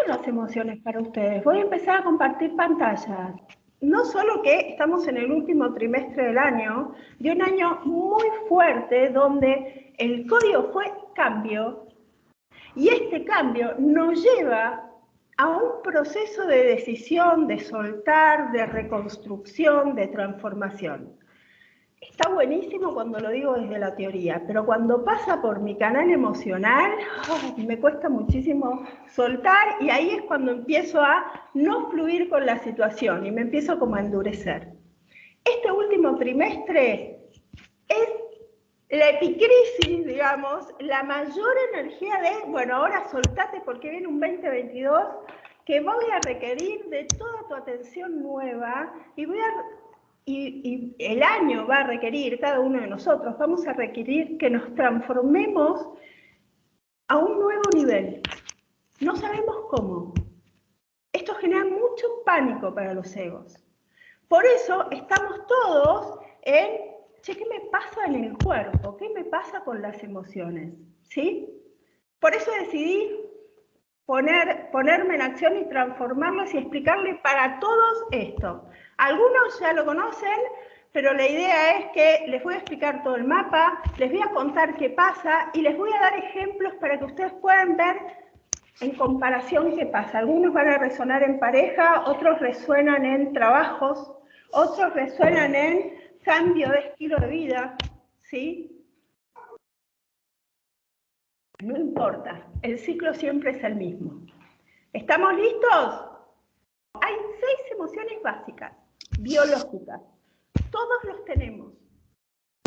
son las emociones para ustedes? Voy a empezar a compartir pantallas. No solo que estamos en el último trimestre del año, de un año muy fuerte donde el código fue cambio, y este cambio nos lleva a un proceso de decisión, de soltar, de reconstrucción, de transformación. Está buenísimo cuando lo digo desde la teoría, pero cuando pasa por mi canal emocional, me cuesta muchísimo soltar, y ahí es cuando empiezo a no fluir con la situación y me empiezo como a endurecer. Este último trimestre es la epicrisis, digamos, la mayor energía de, bueno, ahora soltate porque viene un 2022 que voy a requerir de toda tu atención nueva y el año va a requerir, cada uno de nosotros, vamos a requerir que nos transformemos a un nuevo nivel. No sabemos cómo. Esto genera mucho pánico para los egos. Por eso estamos todos en, che, ¿qué me pasa en el cuerpo? ¿Qué me pasa con las emociones? ¿Sí? Por eso decidí ponerme en acción y transformarlas y explicarle para todos esto. Algunos ya lo conocen, pero la idea es que les voy a explicar todo el mapa, les voy a contar qué pasa y les voy a dar ejemplos para que ustedes puedan ver en comparación qué pasa. Algunos van a resonar en pareja, otros resuenan en trabajos, otros resuenan en cambio de estilo de vida, ¿sí? No importa, el ciclo siempre es el mismo. ¿Estamos listos? Hay 6 emociones básicas, biológicas. Todos los tenemos.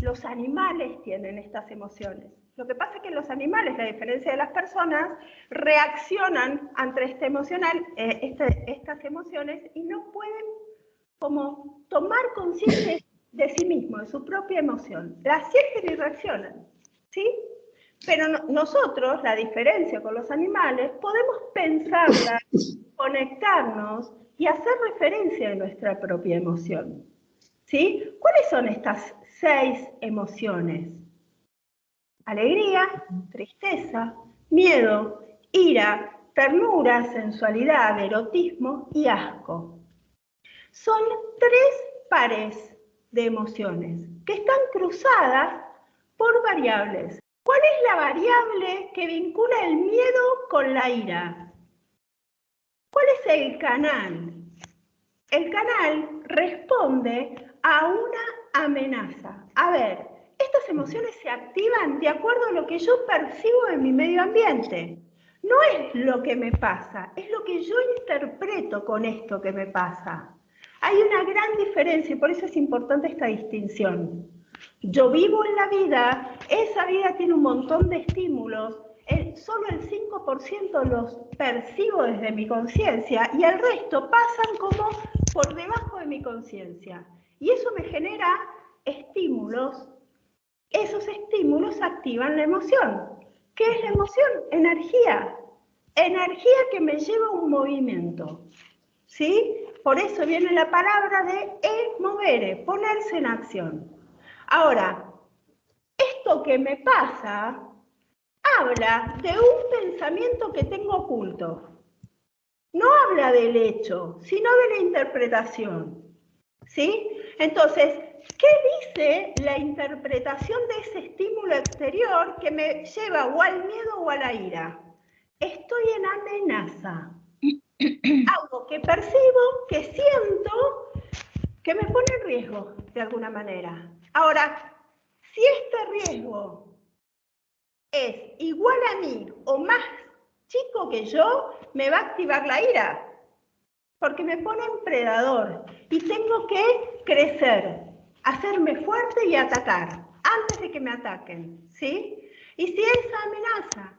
Los animales tienen estas emociones. Lo que pasa es que los animales, a diferencia de las personas, reaccionan ante estas emociones y no pueden como tomar conciencia de sí mismos, de su propia emoción. La sienten y reaccionan, ¿sí? Pero nosotros, la diferencia con los animales, podemos pensarla, conectarnos y hacer referencia de nuestra propia emoción, ¿sí? ¿Cuáles son estas 6 emociones? Alegría, tristeza, miedo, ira, ternura, sensualidad, erotismo y asco. Son 3 pares de emociones que están cruzadas por variables. ¿Cuál es la variable que vincula el miedo con la ira? ¿Cuál es el canal? El canal responde a una amenaza. A ver, estas emociones se activan de acuerdo a lo que yo percibo en mi medio ambiente. No es lo que me pasa, es lo que yo interpreto con esto que me pasa. Hay una gran diferencia y por eso es importante esta distinción. Yo vivo en la vida, esa vida tiene un montón de estímulos, solo el 5% los percibo desde mi conciencia y el resto pasan como por debajo de mi conciencia. Y eso me genera estímulos, esos estímulos activan la emoción. ¿Qué es la emoción? Energía. Energía que me lleva a un movimiento. ¿Sí? Por eso viene la palabra de movere, ponerse en acción. Ahora, esto que me pasa habla de un pensamiento que tengo oculto. No habla del hecho, sino de la interpretación. ¿Sí? Entonces, ¿qué dice la interpretación de ese estímulo exterior que me lleva o al miedo o a la ira? Estoy en amenaza. Algo que percibo, que siento, que me pone en riesgo de alguna manera. Ahora, si este riesgo es igual a mí o más chico que yo, me va a activar la ira, porque me pone en predador y tengo que crecer, hacerme fuerte y atacar antes de que me ataquen, ¿sí? Y si esa amenaza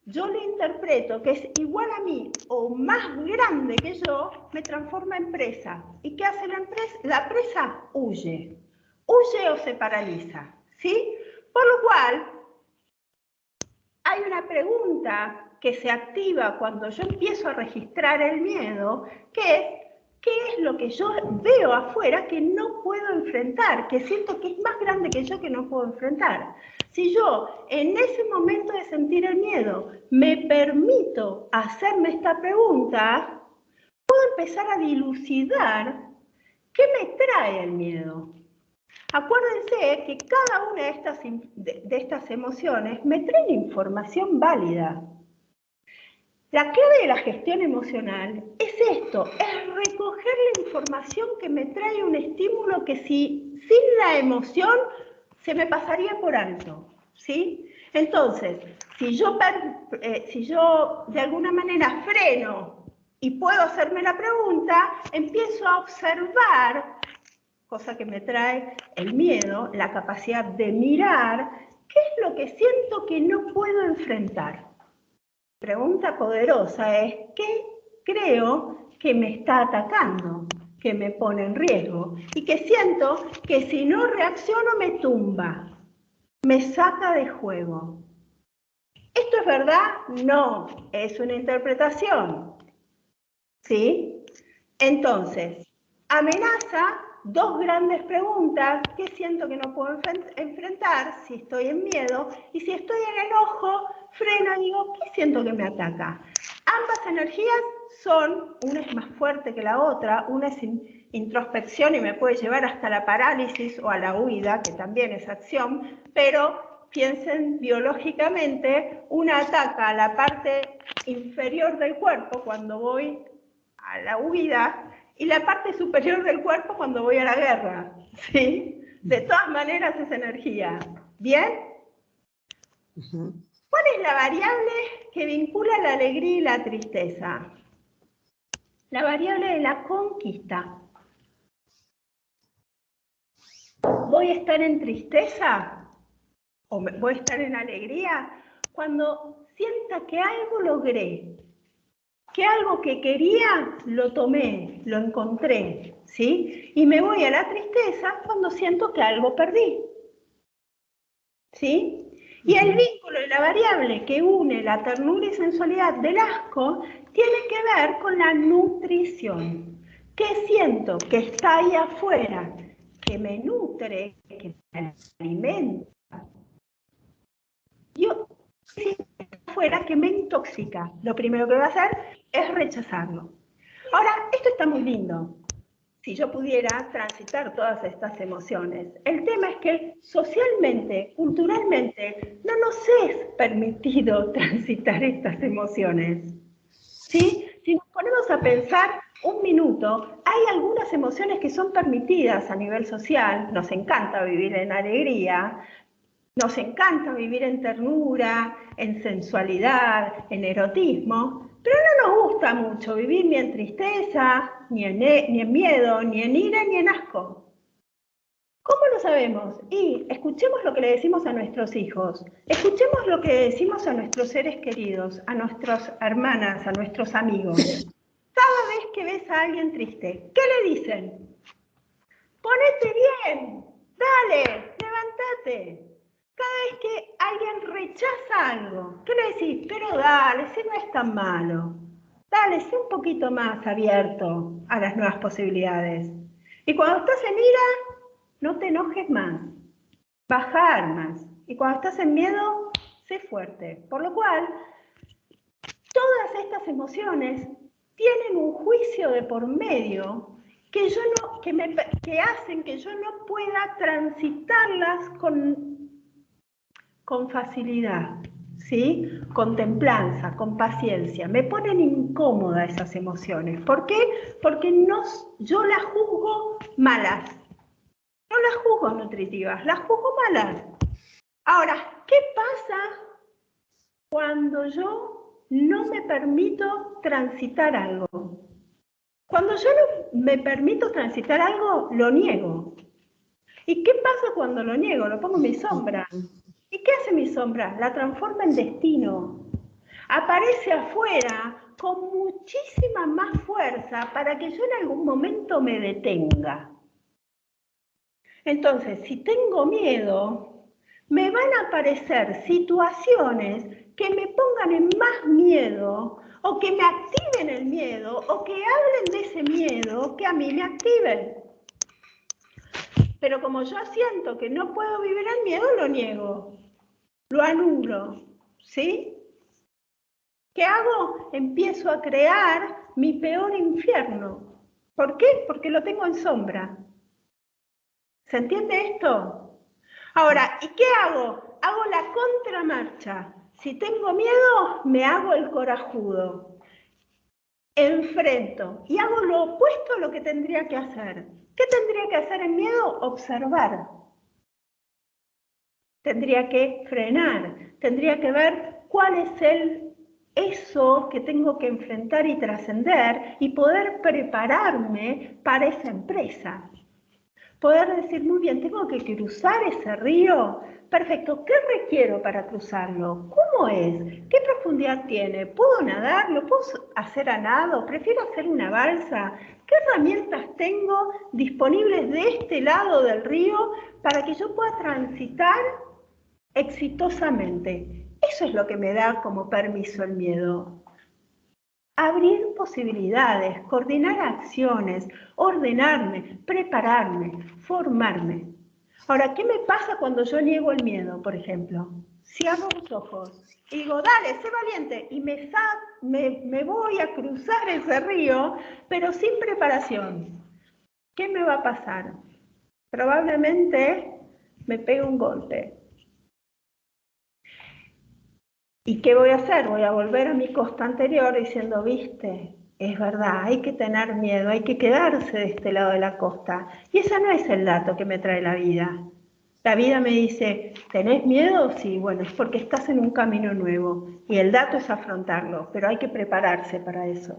yo le interpreto que es igual a mí o más grande que yo, me transforma en presa. ¿Y qué hace la presa? La presa huye. Huye o se paraliza, ¿sí? Por lo cual, hay una pregunta que se activa cuando yo empiezo a registrar el miedo, que es, ¿qué es lo que yo veo afuera que no puedo enfrentar, que siento que es más grande que yo que no puedo enfrentar? Si yo en ese momento de sentir el miedo me permito hacerme esta pregunta, puedo empezar a dilucidar qué me trae el miedo. Acuérdense que cada una de estas emociones me trae información válida. La clave de la gestión emocional es esto, es recoger la información que me trae un estímulo que sin la emoción se me pasaría por alto, ¿sí? Entonces, si yo de alguna manera freno y puedo hacerme la pregunta, empiezo a observar, cosa que me trae el miedo, la capacidad de mirar, ¿qué es lo que siento que no puedo enfrentar? Pregunta poderosa es, ¿qué creo que me está atacando, que me pone en riesgo? Y que siento que si no reacciono me tumba, me saca de juego. ¿Esto es verdad? No, es una interpretación. ¿Sí? Entonces, amenaza, dos grandes preguntas, ¿qué siento que no puedo enfrentar si estoy en miedo? Y si estoy en enojo, freno y digo, ¿qué siento que me ataca? Ambas energías son, una es más fuerte que la otra, una es introspección y me puede llevar hasta la parálisis o a la huida, que también es acción, pero piensen biológicamente, una ataca a la parte inferior del cuerpo cuando voy a la huida y la parte superior del cuerpo cuando voy a la guerra, ¿sí? De todas maneras es energía. ¿Bien? ¿Cuál es la variable que vincula la alegría y la tristeza? La variable de la conquista. ¿Voy a estar en tristeza o voy a estar en alegría cuando sienta que algo logré? Que algo que quería lo tomé, lo encontré, ¿sí? Y me voy a la tristeza cuando siento que algo perdí, ¿sí? Y el vínculo y la variable que une la ternura y sensualidad del asco tiene que ver con la nutrición. ¿Qué siento que está ahí afuera, que me nutre, que me alimenta? Yo afuera que me intoxica. Lo primero que voy a hacer es rechazarlo. Ahora, esto está muy lindo, si yo pudiera transitar todas estas emociones. El tema es que socialmente, culturalmente, no nos es permitido transitar estas emociones. ¿Sí? Si nos ponemos a pensar un minuto, hay algunas emociones que son permitidas a nivel social, nos encanta vivir en alegría, nos encanta vivir en ternura, en sensualidad, en erotismo, pero no nos gusta mucho vivir ni en tristeza, ni en miedo, ni en ira, ni en asco. ¿Cómo lo sabemos? Y escuchemos lo que le decimos a nuestros hijos, escuchemos lo que decimos a nuestros seres queridos, a nuestras hermanas, a nuestros amigos. Cada vez que ves a alguien triste, ¿qué le dicen? Ponete bien, dale, levántate. Cada vez que alguien rechaza algo, ¿qué le decís? Pero dale, si no es tan malo. Dale, sé un poquito más abierto a las nuevas posibilidades. Y cuando estás en ira, no te enojes más. Baja armas. Y cuando estás en miedo, sé fuerte. Por lo cual, todas estas emociones tienen un juicio de por medio que hacen que yo no pueda transitarlas con facilidad, ¿sí? Con templanza, con paciencia. Me ponen incómoda esas emociones. ¿Por qué? Porque yo las juzgo malas. No las juzgo nutritivas, las juzgo malas. Ahora, ¿qué pasa cuando yo no me permito transitar algo? Cuando yo no me permito transitar algo, lo niego. ¿Y qué pasa cuando lo niego? Lo pongo en mi sombra. ¿Y qué hace mi sombra? La transforma en destino. Aparece afuera con muchísima más fuerza para que yo en algún momento me detenga. Entonces, si tengo miedo, me van a aparecer situaciones que me pongan en más miedo o que me activen el miedo, o que hablen de ese miedo que a mí me activen. Pero como yo siento que no puedo vivir el miedo, lo niego, lo anulo, ¿sí? ¿Qué hago? Empiezo a crear mi peor infierno. ¿Por qué? Porque lo tengo en sombra. ¿Se entiende esto? Ahora, ¿y qué hago? Hago la contramarcha. Si tengo miedo, me hago el corajudo. Enfrento y hago lo opuesto a lo que tendría que hacer. ¿Qué tendría que hacer en miedo? Observar. Tendría que frenar, tendría que ver cuál es eso que tengo que enfrentar y trascender y poder prepararme para esa empresa. Poder decir, muy bien, tengo que cruzar ese río. Perfecto, ¿qué requiero para cruzarlo? ¿Cómo es? ¿Qué profundidad tiene? ¿Puedo nadar? ¿Lo puedo hacer a nado? ¿Prefiero hacer una balsa? ¿Qué herramientas tengo disponibles de este lado del río para que yo pueda transitar exitosamente? Eso es lo que me da como permiso el miedo. Abrir posibilidades, coordinar acciones, ordenarme, prepararme, formarme. Ahora, ¿qué me pasa cuando yo niego el miedo, por ejemplo? Si abro los ojos y digo, dale, sé valiente, y me voy a cruzar ese río, pero sin preparación, ¿qué me va a pasar? Probablemente me pegue un golpe. ¿Y qué voy a hacer? Voy a volver a mi costa anterior diciendo, viste, es verdad, hay que tener miedo, hay que quedarse de este lado de la costa. Y ese no es el dato que me trae la vida. La vida me dice, ¿tenés miedo? Sí, bueno, es porque estás en un camino nuevo. Y el dato es afrontarlo, pero hay que prepararse para eso.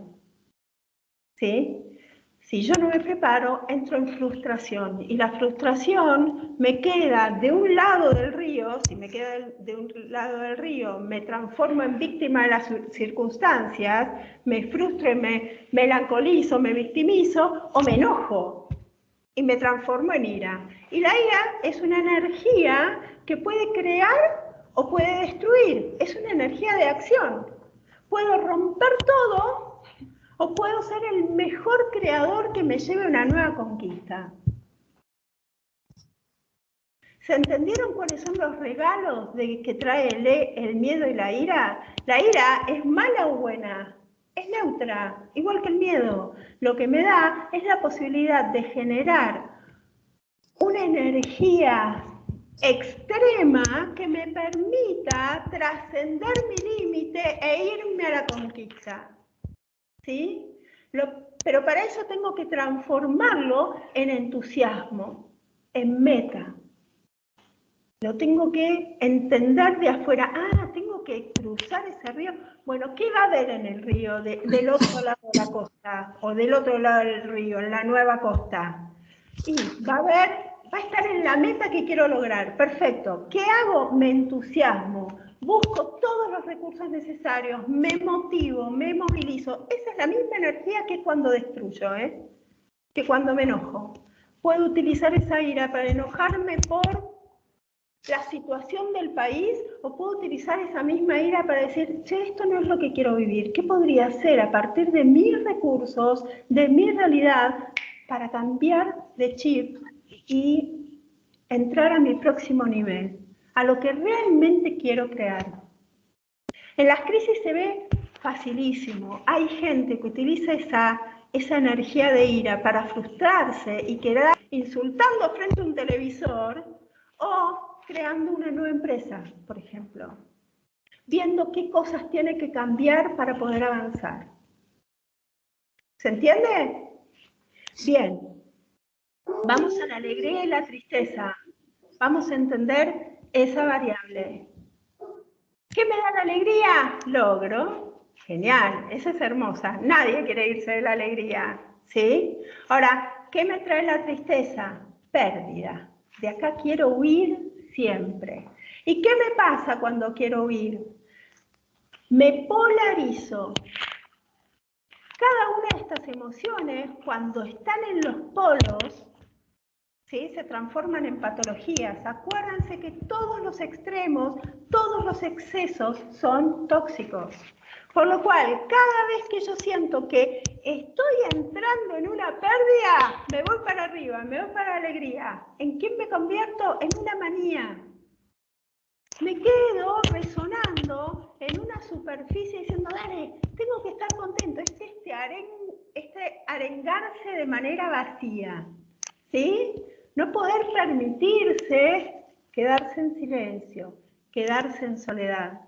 ¿Sí? Si yo no me preparo, entro en frustración y la frustración me queda de un lado del río, si me queda de un lado del río, me transformo en víctima de las circunstancias, me frustro y me melancolizo, me victimizo o me enojo y me transformo en ira. Y la ira es una energía que puede crear o puede destruir, es una energía de acción. Puedo romper todo o puedo ser el mejor creador que me lleve a una nueva conquista. ¿Se entendieron cuáles son los regalos que trae el miedo y la ira? La ira es mala o buena, es neutra, igual que el miedo. Lo que me da es la posibilidad de generar una energía extrema que me permita trascender mi límite e irme a la conquista. ¿Sí? Pero para eso tengo que transformarlo en entusiasmo, en meta. Lo tengo que entender de afuera. Ah, tengo que cruzar ese río. Bueno, ¿qué va a haber en el río del otro lado de la costa? O del otro lado del río, en la nueva costa. Y va a estar en la meta que quiero lograr. Perfecto. ¿Qué hago? Me entusiasmo. Busco todos los recursos necesarios, me motivo, me movilizo. Esa es la misma energía que cuando destruyo, que cuando me enojo. Puedo utilizar esa ira para enojarme por la situación del país o puedo utilizar esa misma ira para decir, che, esto no es lo que quiero vivir. ¿Qué podría hacer a partir de mis recursos, de mi realidad, para cambiar de chip y entrar a mi próximo nivel, a lo que realmente quiero crear? En las crisis se ve facilísimo. Hay gente que utiliza esa energía de ira para frustrarse y quedar insultando frente a un televisor o creando una nueva empresa, por ejemplo, viendo qué cosas tiene que cambiar para poder avanzar. ¿Se entiende? Bien, vamos a la alegría y la tristeza. Vamos a entender esa variable. ¿Qué me da la alegría? Logro. Genial, esa es hermosa. Nadie quiere irse de la alegría, ¿sí? Ahora, ¿qué me trae la tristeza? Pérdida. De acá quiero huir siempre. ¿Y qué me pasa cuando quiero huir? Me polarizo. Cada una de estas emociones, cuando están en los polos, ¿sí?, se transforman en patologías. Acuérdense que todos los extremos, todos los excesos son tóxicos. Por lo cual, cada vez que yo siento que estoy entrando en una pérdida, me voy para arriba, me voy para la alegría. ¿En quién me convierto? En una manía. Me quedo resonando en una superficie diciendo, dale, tengo que estar contento. Este arengarse de manera vacía, ¿sí? No poder permitirse quedarse en silencio, quedarse en soledad,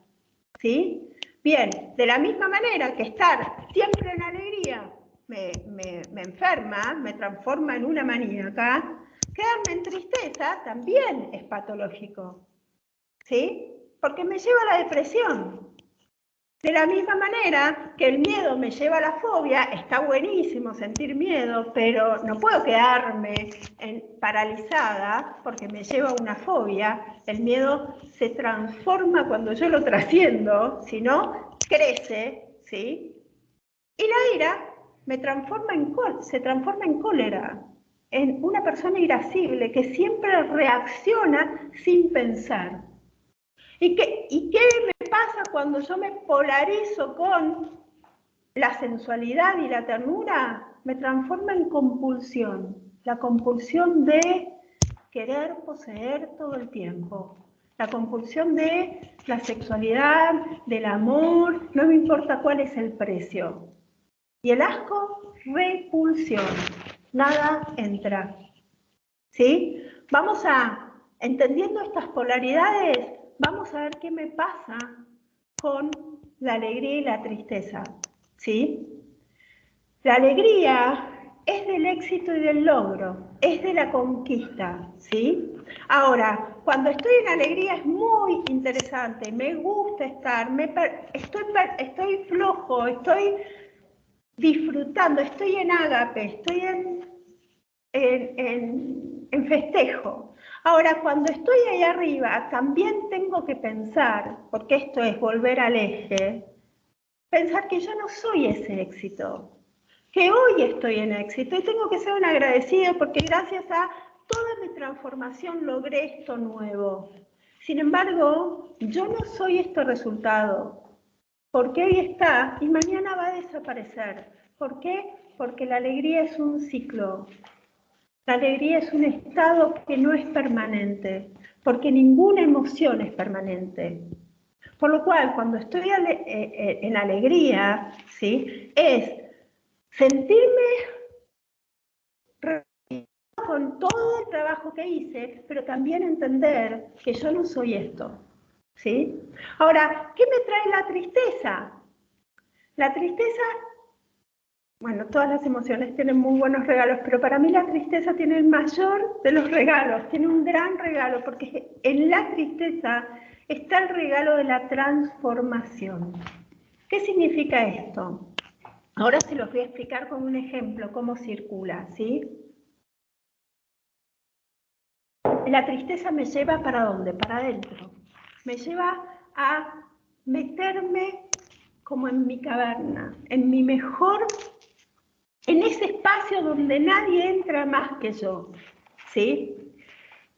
¿sí? Bien, de la misma manera que estar siempre en alegría me enferma, me transforma en una maníaca, quedarme en tristeza también es patológico, ¿sí? Porque me lleva a la depresión. De la misma manera que el miedo me lleva a la fobia, está buenísimo sentir miedo, pero no puedo quedarme paralizada porque me lleva a una fobia. El miedo se transforma cuando yo lo trasciendo, si no, crece, ¿sí? Y la ira se transforma en cólera, en una persona irascible que siempre reacciona sin pensar. ¿Y qué me pasa cuando yo me polarizo con la sensualidad y la ternura? Me transforma en compulsión. La compulsión de querer poseer todo el tiempo. La compulsión de la sexualidad, del amor, no me importa cuál es el precio. Y el asco, repulsión. Nada entra. ¿Sí? Vamos a, entendiendo estas polaridades, vamos a ver qué me pasa con la alegría y la tristeza, ¿sí? La alegría es del éxito y del logro, es de la conquista, ¿sí? Ahora, cuando estoy en alegría es muy interesante, me gusta estar, estoy flojo, estoy disfrutando, estoy en ágape, estoy en festejo. Ahora, cuando estoy ahí arriba, también tengo que pensar, porque esto es volver al eje, pensar que yo no soy ese éxito, que hoy estoy en éxito y tengo que ser un agradecido porque gracias a toda mi transformación logré esto nuevo. Sin embargo, yo no soy este resultado, porque hoy está y mañana va a desaparecer. ¿Por qué? Porque la alegría es un ciclo. La alegría es un estado que no es permanente, porque ninguna emoción es permanente. Por lo cual, cuando estoy en alegría, ¿sí? Es sentirme con todo el trabajo que hice, pero también entender que yo no soy esto, ¿sí? Ahora, ¿qué me trae la tristeza? La tristeza, bueno, todas las emociones tienen muy buenos regalos, pero para mí la tristeza tiene el mayor de los regalos, tiene un gran regalo, porque en la tristeza está el regalo de la transformación. ¿Qué significa esto? Ahora se los voy a explicar con un ejemplo, cómo circula, ¿sí? La tristeza me lleva ¿para dónde? Para adentro. Me lleva a meterme como en mi caverna, en mi mejor, en ese espacio donde nadie entra más que yo, ¿sí?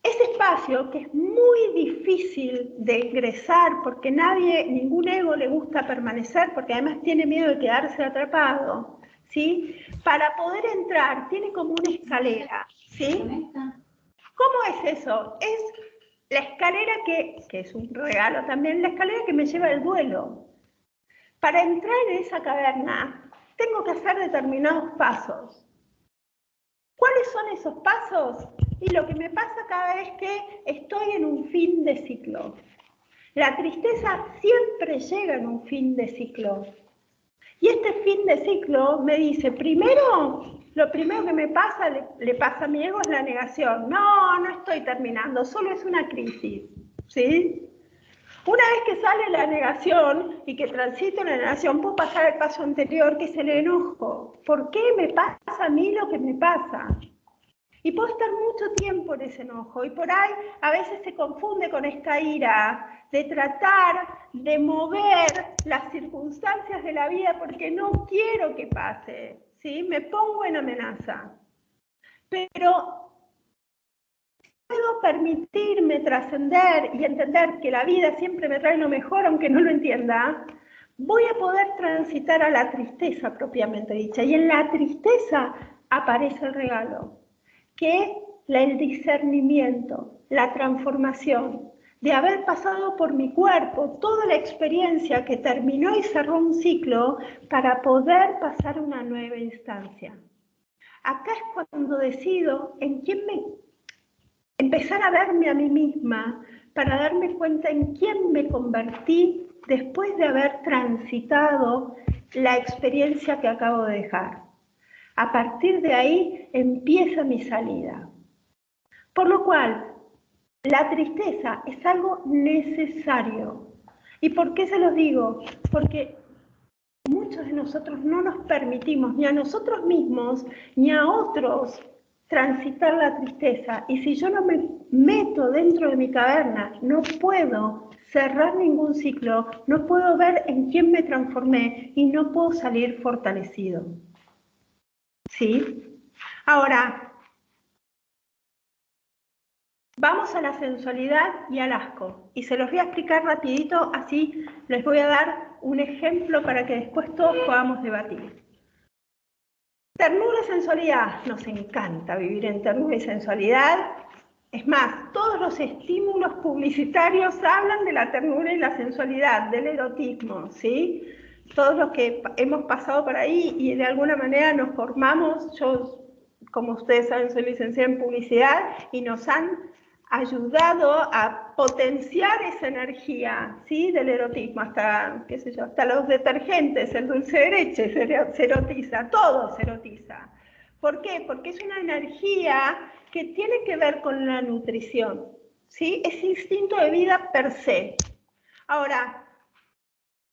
Ese espacio que es muy difícil de ingresar porque ningún ego le gusta permanecer porque además tiene miedo de quedarse atrapado, ¿sí? Para poder entrar tiene como una escalera, ¿sí? ¿Cómo es eso? Es la escalera que es un regalo también, la escalera que me lleva al duelo. Para entrar en esa caverna tengo que hacer determinados pasos. ¿Cuáles son esos pasos? Y lo que me pasa cada vez que estoy en un fin de ciclo. La tristeza siempre llega en un fin de ciclo. Y este fin de ciclo me dice, lo primero que me pasa, le pasa a mi ego es la negación. No estoy terminando, solo es una crisis, ¿sí? Una vez que sale la negación y que transito la negación, puedo pasar al paso anterior, que es el enojo. ¿Por qué me pasa a mí lo que me pasa? Y puedo estar mucho tiempo en ese enojo y por ahí a veces se confunde con esta ira de tratar de mover las circunstancias de la vida porque no quiero que pase, ¿sí? Me pongo en amenaza. Pero puedo permitirme trascender y entender que la vida siempre me trae lo mejor aunque no lo entienda, voy a poder transitar a la tristeza propiamente dicha. Y en la tristeza aparece el regalo, que es el discernimiento, la transformación, de haber pasado por mi cuerpo toda la experiencia que terminó y cerró un ciclo para poder pasar a una nueva instancia. Acá es cuando decido en quién empezar a verme a mí misma, para darme cuenta en quién me convertí después de haber transitado la experiencia que acabo de dejar. A partir de ahí empieza mi salida. Por lo cual, la tristeza es algo necesario. ¿Y por qué se los digo? Porque muchos de nosotros no nos permitimos, ni a nosotros mismos, ni a otros, transitar la tristeza. Y si yo no me meto dentro de mi caverna, no puedo cerrar ningún ciclo, no puedo ver en quién me transformé y no puedo salir fortalecido. ¿Sí? Ahora, vamos a la sensualidad y al asco. Y se los voy a explicar rapidito, así les voy a dar un ejemplo para que después todos podamos debatir. Ternura y sensualidad. Nos encanta vivir en ternura y sensualidad. Es más, todos los estímulos publicitarios hablan de la ternura y la sensualidad, del erotismo, ¿sí? Todos los que hemos pasado por ahí y de alguna manera nos formamos, yo, como ustedes saben, soy licenciada en publicidad y nos han ayudado a potenciar esa energía, ¿sí? Del erotismo, hasta, qué sé yo, hasta los detergentes, el dulce de leche se erotiza, todo se erotiza. ¿Por qué? Porque es una energía que tiene que ver con la nutrición, ¿sí? Es instinto de vida per se. Ahora,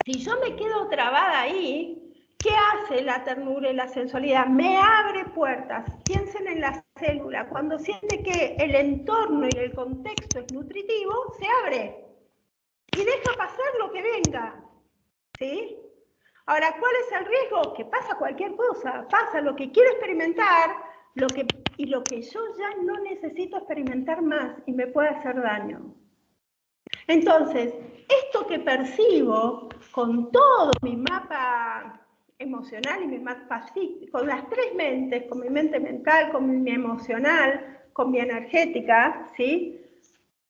si yo me quedo trabada ahí, ¿qué hace la ternura y la sensualidad? Me abre puertas. Piensen en la célula. Cuando siente que el entorno y el contexto es nutritivo, se abre y deja pasar lo que venga, ¿sí? Ahora, ¿cuál es el riesgo? Que pasa cualquier cosa, pasa lo que quiero experimentar y lo que yo ya no necesito experimentar más y me puede hacer daño. Entonces, esto que percibo con todo mi mapa emocional y mi mapa físico, con las tres mentes, con mi mente mental, con mi emocional, con mi energética, ¿sí?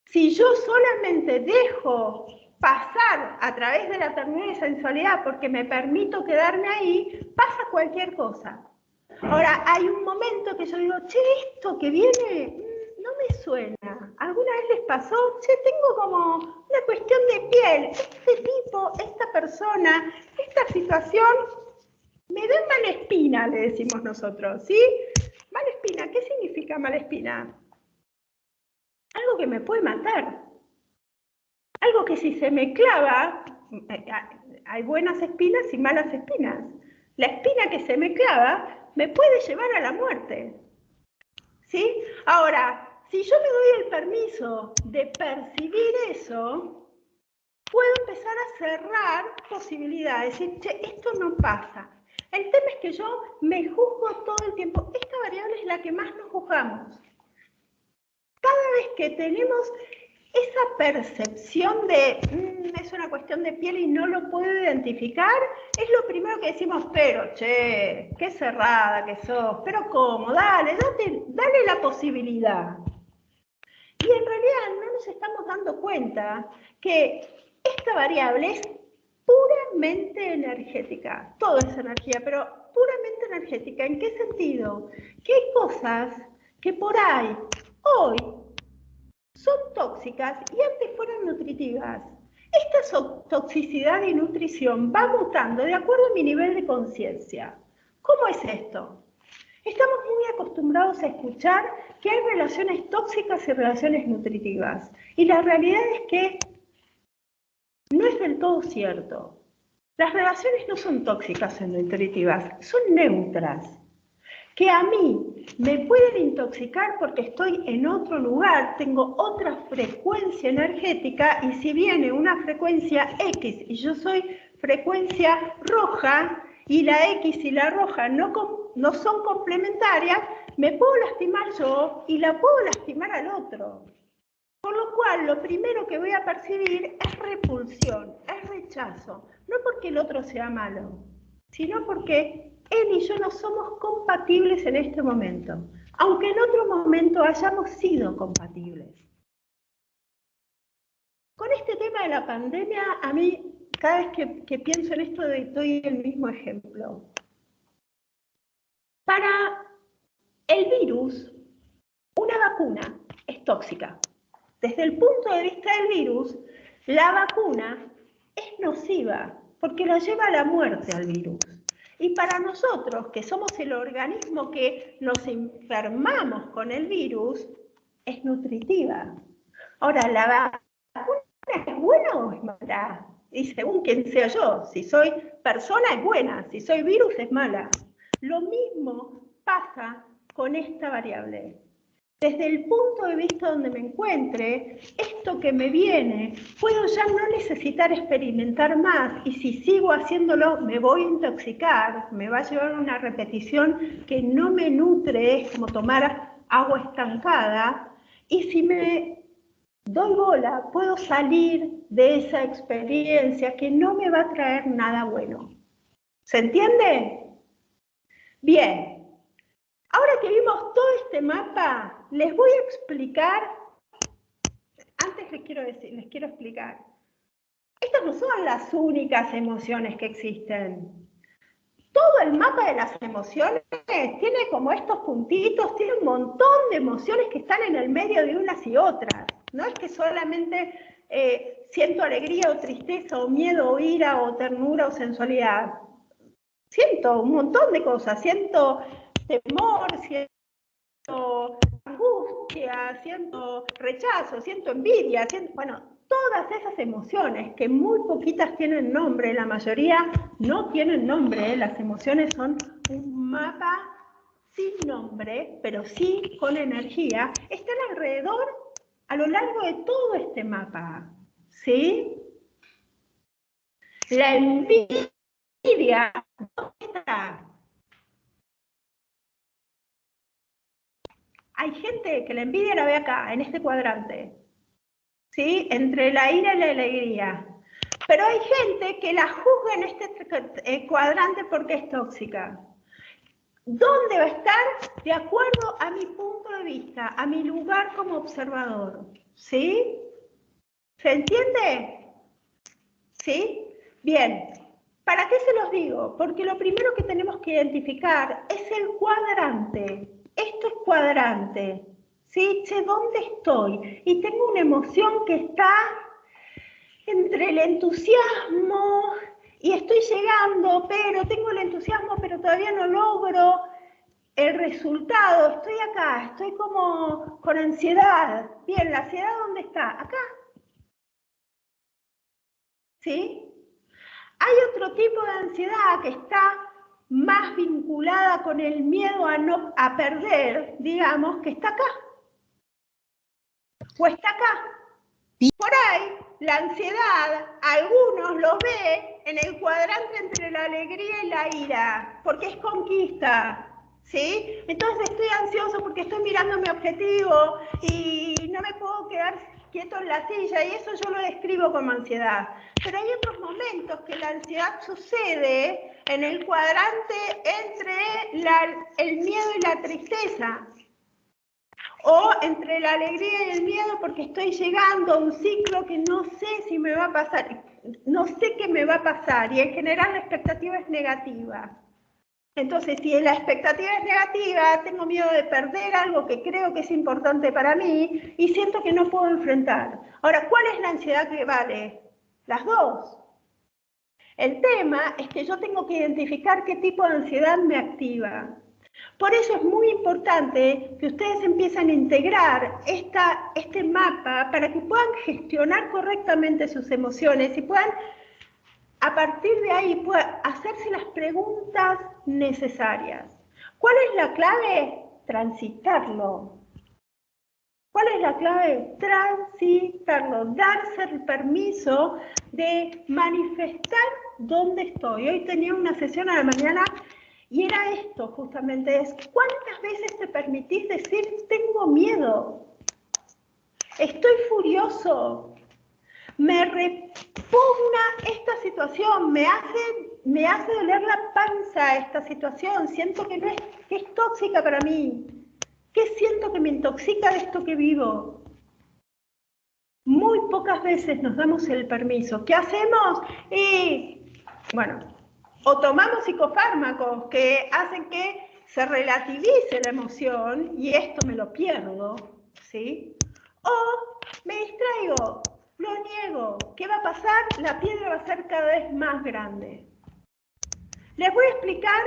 Si yo solamente dejo pasar a través de la ternura y sensualidad porque me permito quedarme ahí, pasa cualquier cosa. Ahora, hay un momento que yo digo, che, esto que viene no me suena. ¿Alguna vez les pasó? Che, tengo como una cuestión de piel. Este tipo, esta persona, esta situación, me da mala espina, le decimos nosotros, ¿sí? Mala espina, ¿qué significa mala espina? Algo que me puede matar. Algo que si se me clava, hay buenas espinas y malas espinas. La espina que se me clava me puede llevar a la muerte. ¿Sí? Ahora, si yo me doy el permiso de percibir eso, puedo empezar a cerrar posibilidades. Decir, che, esto no pasa. El tema es que yo me juzgo todo el tiempo. Esta variable es la que más nos juzgamos. Cada vez que tenemos esa percepción de es una cuestión de piel y no lo puedo identificar, es lo primero que decimos, pero che, qué cerrada que sos, pero cómo, dale la posibilidad. Y en realidad no nos estamos dando cuenta que esta variable es puramente energética, todo es energía, pero puramente energética. ¿En qué sentido? Que hay cosas que por ahí, hoy, son tóxicas y antes fueron nutritivas. Esta toxicidad y nutrición va mutando de acuerdo a mi nivel de conciencia. ¿Cómo es esto? Estamos muy acostumbrados a escuchar que hay relaciones tóxicas y relaciones nutritivas. Y la realidad es que no es del todo cierto. Las relaciones no son tóxicas o nutritivas, son neutras. Que a mí me pueden intoxicar porque estoy en otro lugar, tengo otra frecuencia energética y si viene una frecuencia X y yo soy frecuencia roja y la X y la roja no son complementarias, me puedo lastimar yo y la puedo lastimar al otro. Por lo cual lo primero que voy a percibir es repulsión, es rechazo. No porque el otro sea malo, sino porque él y yo no somos compatibles en este momento, aunque en otro momento hayamos sido compatibles. Con este tema de la pandemia, a mí, cada vez que pienso en esto, doy el mismo ejemplo. Para el virus, una vacuna es tóxica. Desde el punto de vista del virus, la vacuna es nociva porque la lleva a la muerte al virus. Y para nosotros, que somos el organismo que nos enfermamos con el virus, es nutritiva. Ahora, ¿la vacuna es buena o es mala? Y según quien sea yo, si soy persona es buena, si soy virus es mala. Lo mismo pasa con esta variable. Desde el punto de vista donde me encuentre, esto que me viene, puedo ya no necesitar experimentar más, y si sigo haciéndolo me voy a intoxicar, me va a llevar a una repetición que no me nutre, es como tomar agua estancada, y si me doy bola, puedo salir de esa experiencia que no me va a traer nada bueno. ¿Se quiende? Bien. Ahora que vimos todo este mapa, les voy a explicar, antes les quiero explicar, estas no son las únicas emociones que existen. Todo el mapa de las emociones tiene como estos puntitos, tiene un montón de emociones que están en el medio de unas y otras. No es que solamente siento alegría o tristeza o miedo o ira o ternura o sensualidad. Siento un montón de cosas, siento temor, siento angustia, siento rechazo, siento envidia, bueno, todas esas emociones que muy poquitas tienen nombre, la mayoría no tienen nombre, las emociones son un mapa sin nombre, pero sí con energía, están alrededor, a lo largo de todo este mapa, ¿sí? La envidia, ¿dónde está? Hay gente que la envidia la ve acá, en este cuadrante, ¿sí? Entre la ira y la alegría. Pero hay gente que la juzga en este cuadrante porque es tóxica. ¿Dónde va a estar? De acuerdo a mi punto de vista, a mi lugar como observador, ¿sí? ¿Se entiende? ¿Sí? Bien. ¿Para qué se los digo? Porque lo primero que tenemos que identificar es el cuadrante. Esto es cuadrante, ¿sí? Che, ¿dónde estoy? Y tengo una emoción que está entre el entusiasmo y estoy llegando, pero tengo el entusiasmo, pero todavía no logro el resultado. Estoy acá, estoy como con ansiedad. Bien, ¿la ansiedad dónde está? Acá. ¿Sí? Hay otro tipo de ansiedad que está más vinculada con el miedo a perder, digamos, que está acá. O está acá. Por ahí, la ansiedad, algunos lo ve en el cuadrante entre la alegría y la ira, porque es conquista, ¿sí? Entonces estoy ansioso porque estoy mirando mi objetivo y no me puedo quedar quieto en la silla, y eso yo lo describo como ansiedad. Pero hay otros momentos que la ansiedad sucede en el cuadrante entre el miedo y la tristeza, o entre la alegría y el miedo porque estoy llegando a un ciclo que no sé si me va a pasar, no sé qué me va a pasar, y en general la expectativa es negativa. Entonces, si la expectativa es negativa, tengo miedo de perder algo que creo que es importante para mí y siento que no puedo enfrentar. Ahora, ¿cuál es la ansiedad que vale? Las dos. El tema es que yo tengo que identificar qué tipo de ansiedad me activa. Por eso es muy importante que ustedes empiecen a integrar este mapa para que puedan gestionar correctamente sus emociones y puedan, a partir de ahí, hacerse las preguntas necesarias. ¿Cuál es la clave? Transitarlo. ¿Cuál es la clave? Transitarlo, darse el permiso de manifestar dónde estoy. Hoy tenía una sesión a la mañana y era esto justamente, es ¿cuántas veces te permitís decir tengo miedo? Estoy furioso. Me repugna esta situación, me hace doler la panza esta situación, siento que es tóxica para mí. ¿Qué siento que me intoxica de esto que vivo? Muy pocas veces nos damos el permiso. ¿Qué hacemos? Bueno, o tomamos psicofármacos que hacen que se relativice la emoción y esto me lo pierdo, ¿sí? O me distraigo, lo niego. ¿Qué va a pasar? La piedra va a ser cada vez más grande. Les voy a explicar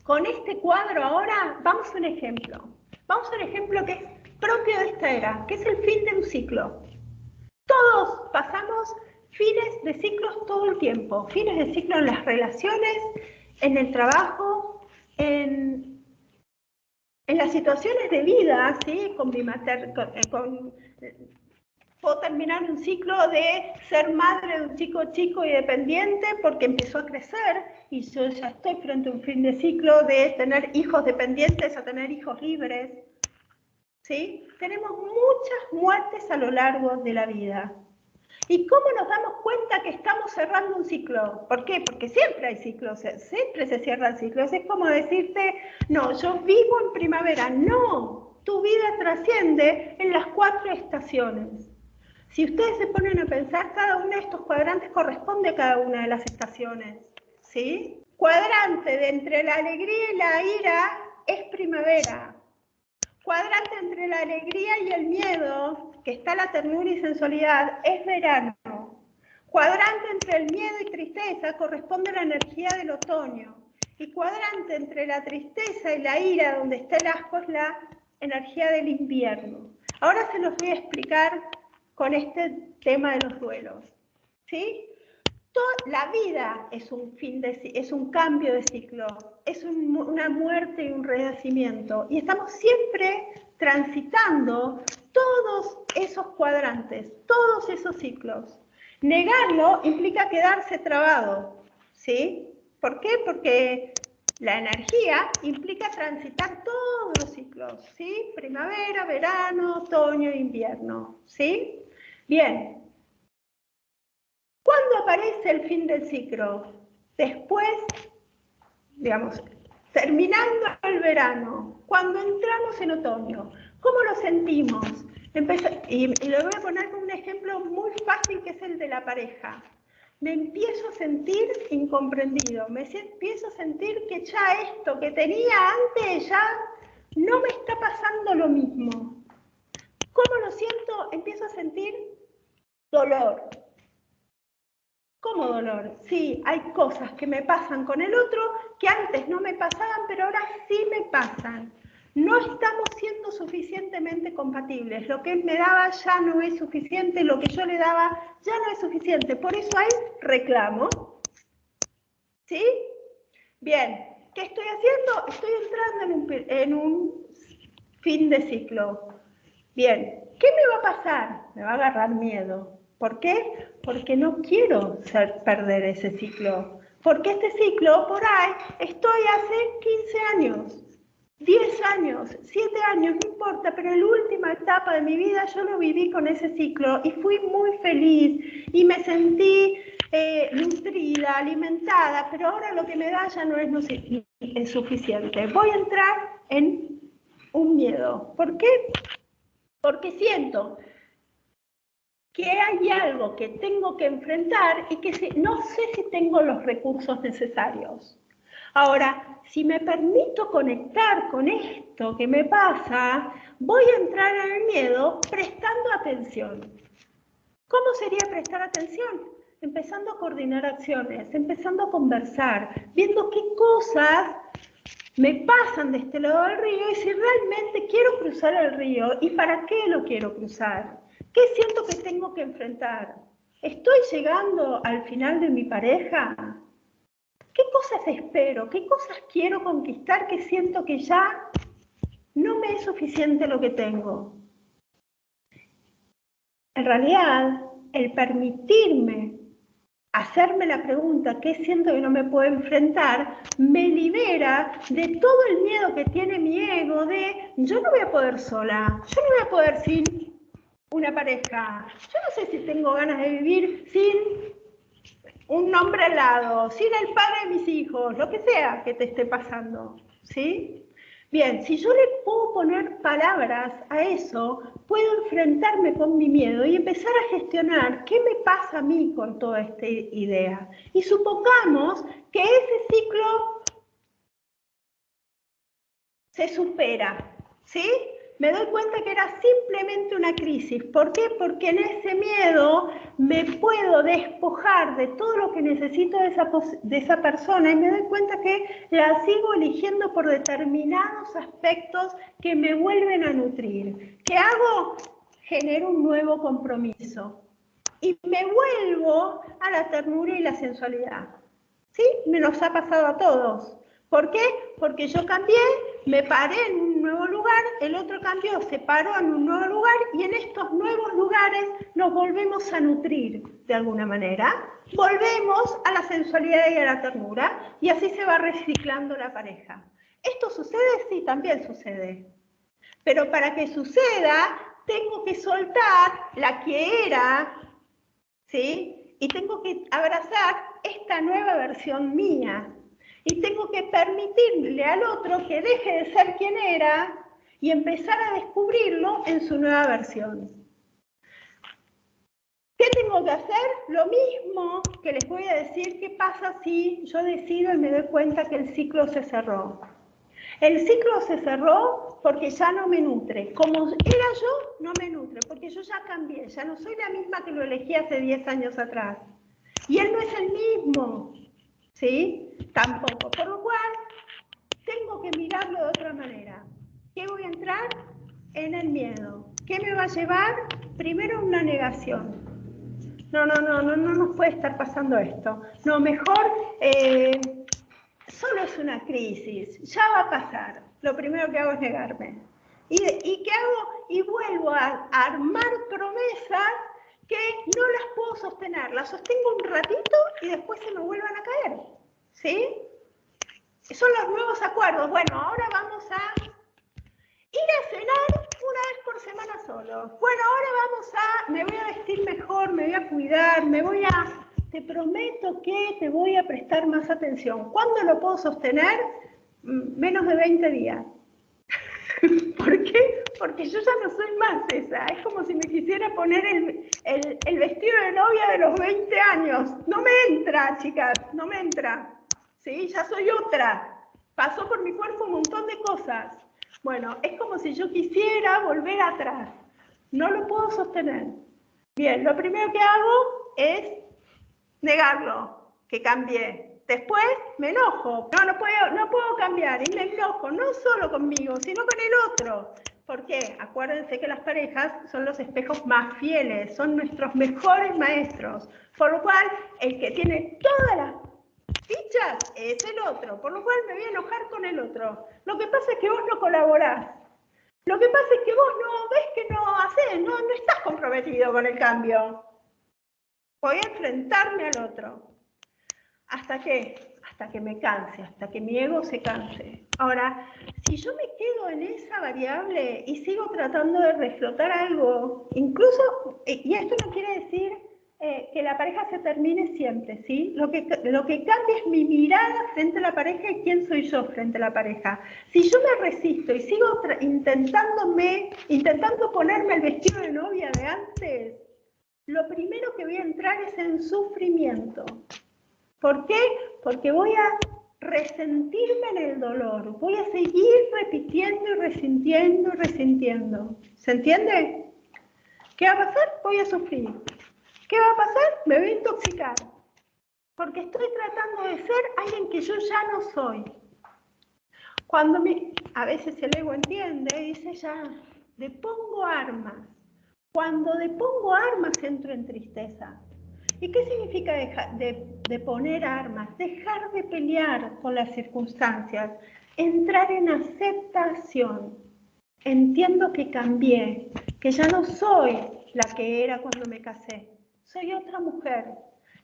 con este cuadro ahora, vamos a un ejemplo. Vamos a un ejemplo que es propio de esta era, que es el fin de un ciclo. Todos pasamos fines de ciclos todo el tiempo, fines de ciclo en las relaciones, en el trabajo, en las situaciones de vida, ¿sí? Puedo terminar un ciclo de ser madre de un chico y dependiente porque empezó a crecer y yo ya estoy frente a un fin de ciclo de tener hijos dependientes a tener hijos libres. ¿Sí? Tenemos muchas muertes a lo largo de la vida. ¿Y cómo nos damos cuenta que estamos cerrando un ciclo? ¿Por qué? Porque siempre hay ciclos, siempre se cierran ciclos. Es como decirte, no, yo vivo en primavera. No, tu vida trasciende en las 4 estaciones. Si ustedes se ponen a pensar, cada uno de estos cuadrantes corresponde a cada una de las estaciones. ¿Sí? Cuadrante de entre la alegría y la ira es primavera. Cuadrante entre la alegría y el miedo, que está la ternura y sensualidad, es verano. Cuadrante entre el miedo y tristeza corresponde a la energía del otoño. Y cuadrante entre la tristeza y la ira, donde está el asco, es la energía del invierno. Ahora se los voy a explicar con este tema de los duelos. ¿Sí? La vida es un cambio de ciclo, es una muerte y un renacimiento. Y estamos siempre transitando todos esos cuadrantes, todos esos ciclos. Negarlo implica quedarse trabado, ¿sí? ¿Por qué? Porque la energía implica transitar todos los ciclos, ¿sí? Primavera, verano, otoño, invierno, ¿sí? Bien. ¿Cuándo aparece el fin del ciclo? Después, digamos, terminando el verano, cuando entramos en otoño. ¿Cómo lo sentimos? Y lo voy a poner con un ejemplo muy fácil que es el de la pareja. Me empiezo a sentir incomprendido, empiezo a sentir que ya esto que tenía antes ya no me está pasando lo mismo. ¿Cómo lo siento? Empiezo a sentir dolor. ¿Cómo dolor? Sí, hay cosas que me pasan con el otro que antes no me pasaban, pero ahora sí me pasan. No estamos siendo suficientemente compatibles. Lo que él me daba ya no es suficiente, lo que yo le daba ya no es suficiente. Por eso hay reclamo. ¿Sí? Bien, ¿qué estoy haciendo? Estoy entrando en un fin de ciclo. Bien, ¿qué me va a pasar? Me va a agarrar miedo. ¿Por qué? Porque no quiero perder ese ciclo. Porque este ciclo, por ahí, estoy hace 15 años, 10 años, 7 años, no importa, pero en la última etapa de mi vida yo lo viví con ese ciclo y fui muy feliz y me sentí nutrida, alimentada, pero ahora lo que me da ya no es suficiente. Voy a entrar en un miedo. ¿Por qué? Porque siento que hay algo que tengo que enfrentar y que no sé si tengo los recursos necesarios. Ahora, si me permito conectar con esto que me pasa, voy a entrar en el miedo prestando atención. ¿Cómo sería prestar atención? Empezando a coordinar acciones, empezando a conversar, viendo qué cosas me pasan de este lado del río y si realmente quiero cruzar el río y para qué lo quiero cruzar. ¿Qué siento que tengo que enfrentar? ¿Estoy llegando al final de mi pareja? ¿Qué cosas espero? ¿Qué cosas quiero conquistar que siento que ya no me es suficiente lo que tengo? En realidad, el permitirme hacerme la pregunta, ¿qué siento que no me puedo enfrentar? Me libera de todo el miedo que tiene mi ego de, yo no voy a poder sola, yo no voy a poder sin una pareja, yo no sé si tengo ganas de vivir sin un hombre al lado, sin el padre de mis hijos, lo que sea que te esté pasando, ¿sí? Bien, si yo le puedo poner palabras a eso, puedo enfrentarme con mi miedo y empezar a gestionar qué me pasa a mí con toda esta idea. Y supongamos que ese ciclo se supera, ¿sí? Me doy cuenta que era simplemente una crisis. ¿Por qué? Porque en ese miedo me puedo despojar de todo lo que necesito de esa persona y me doy cuenta que la sigo eligiendo por determinados aspectos que me vuelven a nutrir. ¿Qué hago? Genero un nuevo compromiso y me vuelvo a la ternura y la sensualidad. ¿Sí? Me nos ha pasado a todos. ¿Por qué? Porque yo cambié, me paré en un nuevo lugar, el otro cambió, se paró en un nuevo lugar y en estos nuevos lugares nos volvemos a nutrir de alguna manera. Volvemos a la sensualidad y a la ternura y así se va reciclando la pareja. ¿Esto sucede? Sí, también sucede. Pero para que suceda, tengo que soltar la que era, ¿sí? Y tengo que abrazar esta nueva versión mía. Y tengo que permitirle al otro que deje de ser quien era y empezar a descubrirlo en su nueva versión. ¿Qué tengo que hacer? Lo mismo que les voy a decir qué pasa si yo decido y me doy cuenta que el ciclo se cerró. El ciclo se cerró porque ya no me nutre. Como era yo, no me nutre, porque yo ya cambié, ya no soy la misma que lo elegí hace 10 años atrás. Y él no es el mismo, ¿sí? Tampoco. Por lo cual, tengo que mirarlo de otra manera. ¿Qué voy a entrar? En el miedo. ¿Qué me va a llevar? Primero una negación. No nos puede estar pasando esto. No, mejor... solo es una crisis, ya va a pasar. Lo primero que hago es negarme. ¿Y qué hago? Y vuelvo a armar promesas que no las puedo sostener. Las sostengo un ratito y después se me vuelvan a caer. ¿Sí? Son los nuevos acuerdos. Bueno, ahora vamos a ir a cenar una vez por semana solo. Bueno, ahora me voy a vestir mejor, me voy a cuidar, te prometo que te voy a prestar más atención. ¿Cuándo lo puedo sostener? Menos de 20 días. ¿Por qué? Porque yo ya no soy más esa. Es como si me quisiera poner el vestido de novia de los 20 años. No me entra, chicas, no me entra. ¿Sí? Ya soy otra. Pasó por mi cuerpo un montón de cosas. Bueno, es como si yo quisiera volver atrás. No lo puedo sostener. Bien, lo primero que hago es negarlo, que cambié. Después me enojo. No puedo cambiar y me enojo, no solo conmigo, sino con el otro. ¿Por qué? Acuérdense que las parejas son los espejos más fieles, son nuestros mejores maestros. Por lo cual, el que tiene todas las fichas es el otro, por lo cual me voy a enojar con el otro. Lo que pasa es que vos no colaborás. Lo que pasa es que vos no ves que no haces, no estás comprometido con el cambio. Voy a enfrentarme al otro. ¿Hasta qué? Hasta que me canse, hasta que mi ego se canse. Ahora, si yo me quedo en esa variable y sigo tratando de reflotar algo, incluso, y esto no quiere decir que la pareja se termine siempre, ¿sí? Lo que cambia es mi mirada frente a la pareja y quién soy yo frente a la pareja. Si yo me resisto y sigo intentando ponerme el vestido de novia de antes, lo primero que voy a entrar es en sufrimiento. ¿Por qué? Porque voy a resentirme en el dolor. Voy a seguir repitiendo y resintiendo y resintiendo. ¿Se entiende? ¿Qué va a pasar? Voy a sufrir. ¿Qué va a pasar? Me voy a intoxicar. Porque estoy tratando de ser alguien que yo ya no soy. A veces el ego entiende y dice ya, depongo armas. Cuando depongo armas entro en tristeza. ¿Y qué significa de poner armas? Dejar de pelear con las circunstancias, entrar en aceptación. Entiendo que cambié, que ya no soy la que era cuando me casé. Soy otra mujer.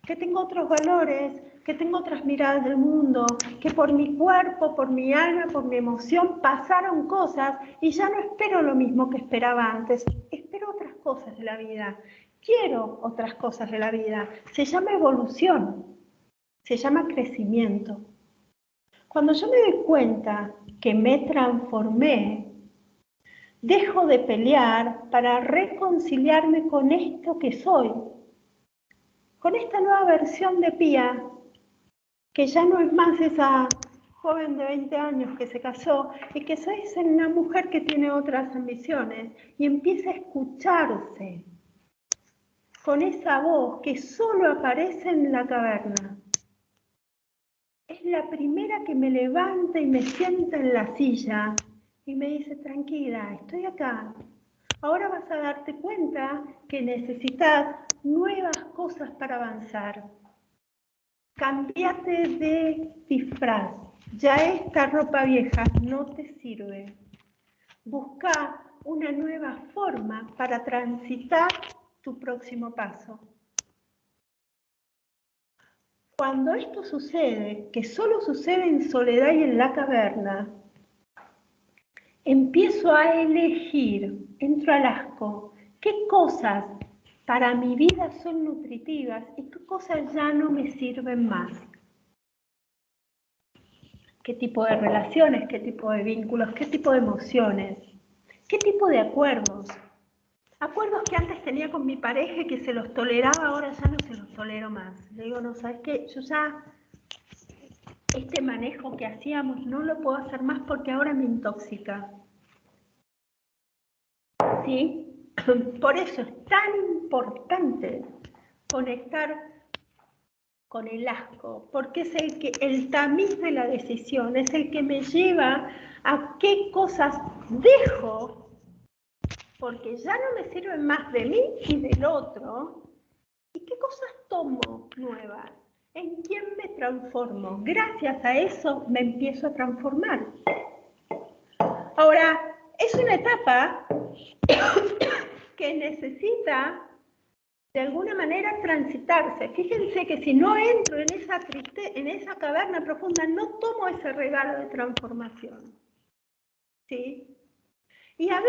que tengo otros valores, que tengo otras miradas del mundo, que por mi cuerpo, por mi alma, por mi emoción pasaron cosas y ya no espero lo mismo que esperaba antes, espero otras cosas de la vida, quiero otras cosas de la vida. Se llama evolución, se llama crecimiento. Cuando yo me doy cuenta que me transformé, dejo de pelear para reconciliarme con esto que soy, con esta nueva versión de Pía, que ya no es más esa joven de 20 años que se casó y que es una mujer que tiene otras ambiciones y empieza a escucharse con esa voz que solo aparece en la caverna. Es la primera que me levanta y me sienta en la silla y me dice, tranquila, estoy acá. Ahora vas a darte cuenta que necesitas nuevas cosas para avanzar. Cámbiate de disfraz. Ya esta ropa vieja no te sirve. Busca una nueva forma para transitar tu próximo paso. Cuando esto sucede, que solo sucede en soledad y en la caverna, empiezo a elegir, entro al asco, qué cosas para mi vida son nutritivas y qué cosas ya no me sirven más. ¿Qué tipo de relaciones, qué tipo de vínculos, qué tipo de emociones, qué tipo de acuerdos? Acuerdos que antes tenía con mi pareja y que se los toleraba, ahora ya no se los tolero más. Le digo, no, ¿sabes qué? Yo ya este manejo que hacíamos no lo puedo hacer más porque ahora me intoxica. ¿Sí? Por eso es tan importante conectar con el asco, porque es el tamiz de la decisión, es el que me lleva a qué cosas dejo, porque ya no me sirven más de mí y del otro, y qué cosas tomo nuevas, en quién me transformo. Gracias a eso me empiezo a transformar. Ahora, es una etapa que necesita de alguna manera transitarse. Fíjense que si no entro en esa caverna profunda, no tomo ese regalo de transformación. ¿Sí? Y a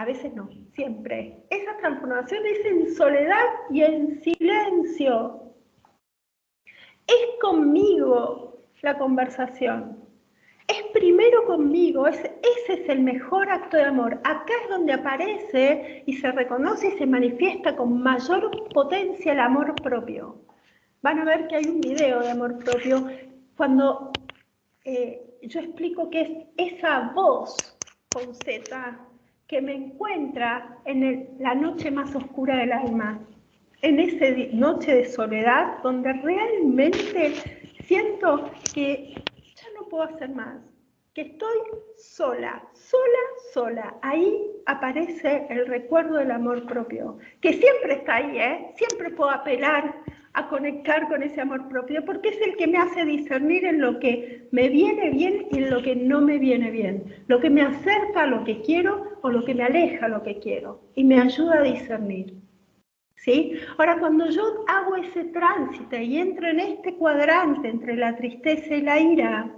veces no, siempre, esa transformación es en soledad y en silencio. Es conmigo la conversación. Es primero conmigo, ese es el mejor acto de amor. Acá es donde aparece y se reconoce y se manifiesta con mayor potencia el amor propio. Van a ver que hay un video de amor propio cuando yo explico que es esa voz con Z que me encuentra en la noche más oscura del alma, en esa noche de soledad donde realmente siento que ya no puedo hacer más, que estoy sola, sola, sola. Ahí aparece el recuerdo del amor propio, que siempre está ahí, siempre puedo apelar a conectar con ese amor propio, porque es el que me hace discernir en lo que me viene bien y en lo que no me viene bien, lo que me acerca a lo que quiero o lo que me aleja a lo que quiero, y me ayuda a discernir. ¿Sí? Ahora, cuando yo hago ese tránsito y entro en este cuadrante entre la tristeza y la ira,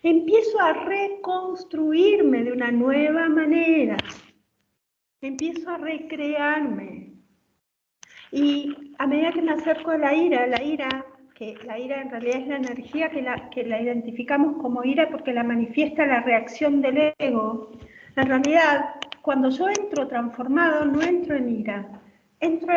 empiezo a reconstruirme de una nueva manera, empiezo a recrearme. Y a medida que me acerco a la ira en realidad es la energía que la identificamos como ira porque la manifiesta la reacción del ego, en realidad, cuando yo entro transformado, no entro en ira, entro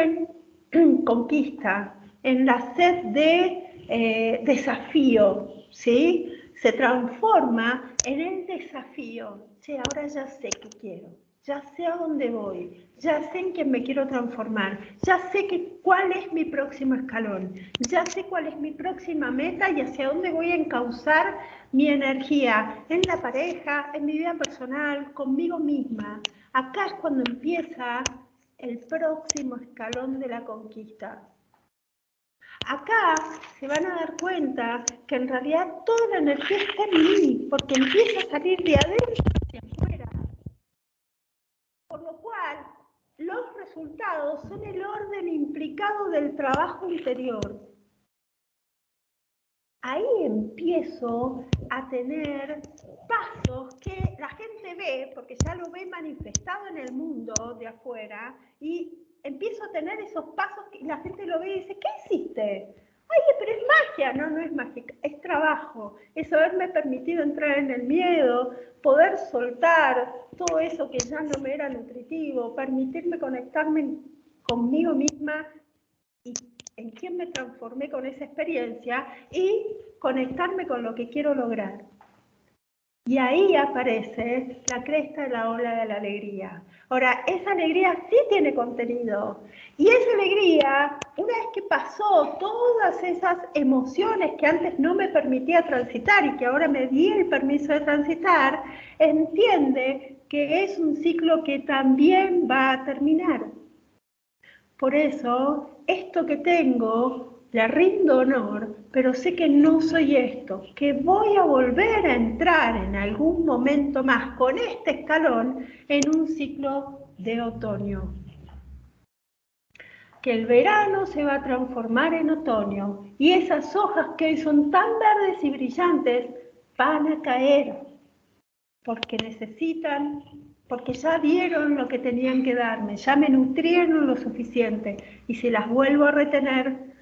en conquista, en la sed de desafío, ¿sí? Se transforma en el desafío. Sí, ahora ya sé qué quiero, ya sé a dónde voy, ya sé en quién me quiero transformar, ya sé cuál es mi próximo escalón, ya sé cuál es mi próxima meta y hacia dónde voy a encauzar mi energía en la pareja, en mi vida personal, conmigo misma. Acá es cuando empieza el próximo escalón de la conquista. Acá se van a dar cuenta que en realidad toda la energía está en mí, porque empieza a salir de adentro hacia afuera. Por lo cual, los resultados son el orden implicado significado del trabajo interior. Ahí empiezo a tener pasos que la gente ve, porque ya lo ve manifestado en el mundo de afuera, y empiezo a tener esos pasos que la gente lo ve y dice, ¿qué hiciste? Ay, pero es magia. No, no es mágica, es trabajo, es haberme permitido entrar en el miedo, poder soltar todo eso que ya no me era nutritivo, permitirme conectarme conmigo misma y en quién me transformé con esa experiencia y conectarme con lo que quiero lograr. Y ahí aparece la cresta de la ola de la alegría. Ahora, esa alegría sí tiene contenido. Y esa alegría, una vez que pasó todas esas emociones que antes no me permitía transitar y que ahora me di el permiso de transitar, entiende que es un ciclo que también va a terminar. Por eso, esto que tengo, le rindo honor, pero sé que no soy esto, que voy a volver a entrar en algún momento más con este escalón en un ciclo de otoño. Que el verano se va a transformar en otoño y esas hojas que hoy son tan verdes y brillantes van a caer porque necesitan, porque ya dieron lo que tenían que darme, ya me nutrieron lo suficiente y si las vuelvo a retener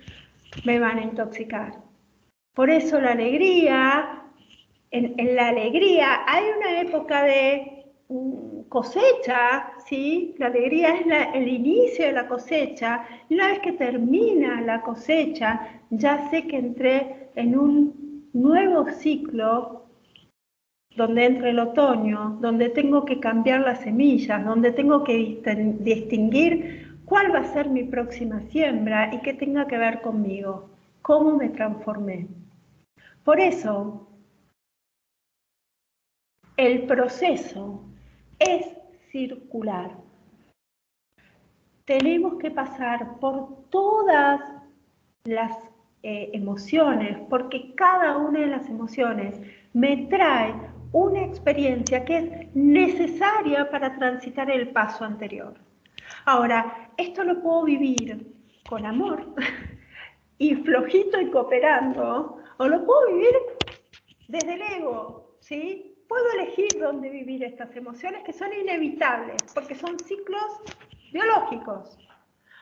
me van a intoxicar. Por eso la alegría, en la alegría hay una época de cosecha, ¿sí? La alegría es el inicio de la cosecha, y una vez que termina la cosecha, ya sé que entré en un nuevo ciclo donde entra el otoño, donde tengo que cambiar las semillas, donde tengo que distinguir cuál va a ser mi próxima siembra y qué tenga que ver conmigo, cómo me transformé. Por eso, el proceso es circular. Tenemos que pasar por todas las emociones, porque cada una de las emociones me trae una experiencia que es necesaria para transitar el paso anterior. Ahora, esto lo puedo vivir con amor y flojito y cooperando, o lo puedo vivir desde el ego, ¿sí? Puedo elegir dónde vivir estas emociones que son inevitables, porque son ciclos biológicos.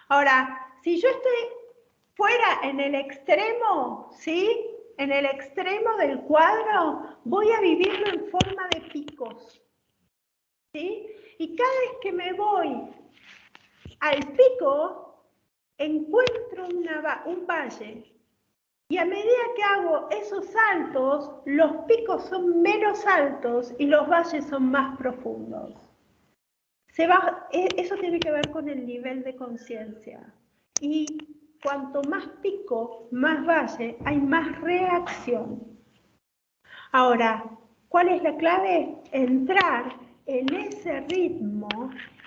Ahora, si yo estoy fuera en el extremo, ¿sí? En el extremo del cuadro, voy a vivirlo en forma de picos, ¿sí? Y cada vez que me voy al pico, encuentro un valle. Y a medida que hago esos saltos, los picos son menos altos y los valles son más profundos. Eso tiene que ver con el nivel de conciencia. Y cuanto más pico, más valle, hay más reacción. Ahora, ¿cuál es la clave? Entrar en ese ritmo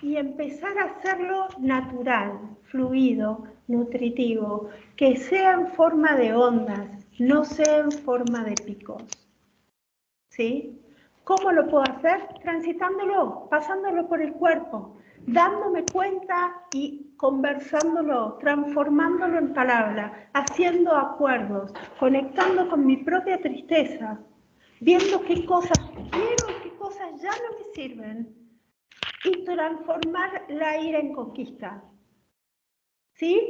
y empezar a hacerlo natural, fluido, nutritivo, que sea en forma de ondas, no sea en forma de picos. ¿Sí? ¿Cómo lo puedo hacer? Transitándolo, pasándolo por el cuerpo, dándome cuenta y conversándolo, transformándolo en palabras, haciendo acuerdos, conectando con mi propia tristeza, viendo qué cosas quiero y qué cosas ya no me sirven y transformar la ira en conquista. ¿Sí?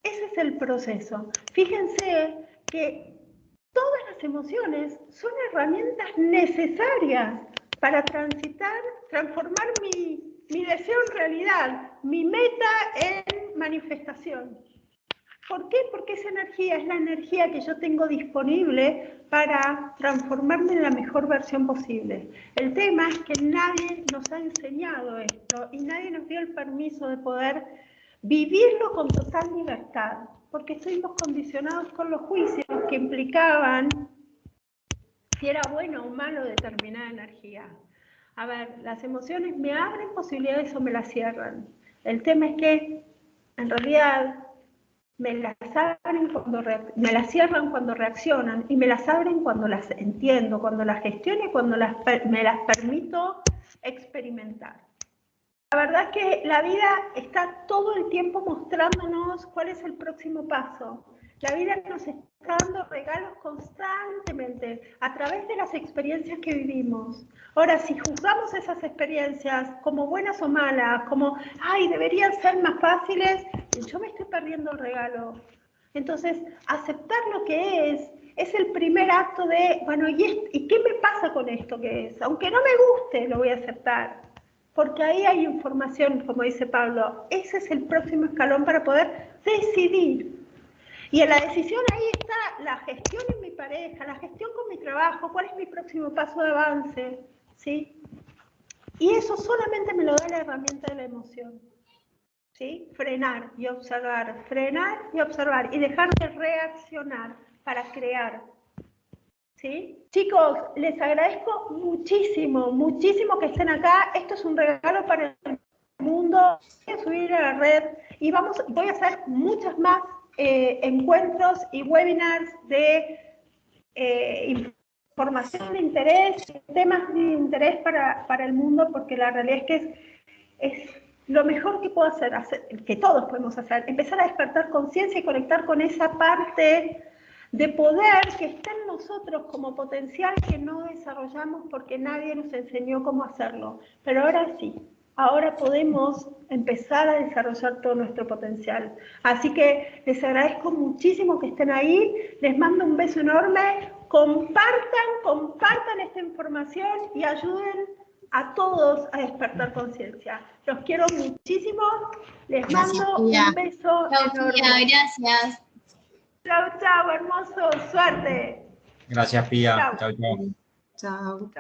Ese es el proceso. Fíjense que todas las emociones son herramientas necesarias para transformar mi deseo en realidad, mi meta en manifestación. ¿Por qué? Porque esa energía es la energía que yo tengo disponible para transformarme en la mejor versión posible. El tema es que nadie nos ha enseñado esto y nadie nos dio el permiso de poder vivirlo con total libertad, porque estuvimos condicionados con los juicios que implicaban si era bueno o malo determinada energía. A ver, las emociones me abren posibilidades o me las cierran. El tema es que, en realidad, me las cierran cuando reaccionan y me las abren cuando las entiendo, cuando las gestiono y cuando me las permito experimentar. La verdad es que la vida está todo el tiempo mostrándonos cuál es el próximo paso. La vida nos está dando regalos constantemente a través de las experiencias que vivimos. Ahora, si juzgamos esas experiencias como buenas o malas, como, ay, deberían ser más fáciles, yo me estoy perdiendo el regalo. Entonces, aceptar lo que es el primer acto de, bueno, ¿y qué me pasa con esto que es? Aunque no me guste, lo voy a aceptar. Porque ahí hay información, como dice Pablo, ese es el próximo escalón para poder decidir. Y en la decisión ahí está la gestión en mi pareja, la gestión con mi trabajo, cuál es mi próximo paso de avance, ¿sí? Y eso solamente me lo da la herramienta de la emoción, ¿sí? Frenar y observar, y dejar de reaccionar para crear, ¿sí? Chicos, les agradezco muchísimo, muchísimo que estén acá. Esto es un regalo para el mundo. Voy a subir a la red y voy a hacer muchos más encuentros y webinars de información de interés, temas de interés para el mundo, porque la realidad es que es lo mejor que puedo hacer, que todos podemos hacer, empezar a despertar conciencia y conectar con esa parte de poder que está en nosotros como potencial que no desarrollamos porque nadie nos enseñó cómo hacerlo. Pero ahora sí, ahora podemos empezar a desarrollar todo nuestro potencial. Así que les agradezco muchísimo que estén ahí, les mando un beso enorme, compartan esta información y ayuden a todos a despertar conciencia. Los quiero muchísimo, les mando un beso enorme. Pía, gracias. Chau, chau, hermoso, suerte. Gracias, Pía. Chau. Chau, chau. Chao. Chau.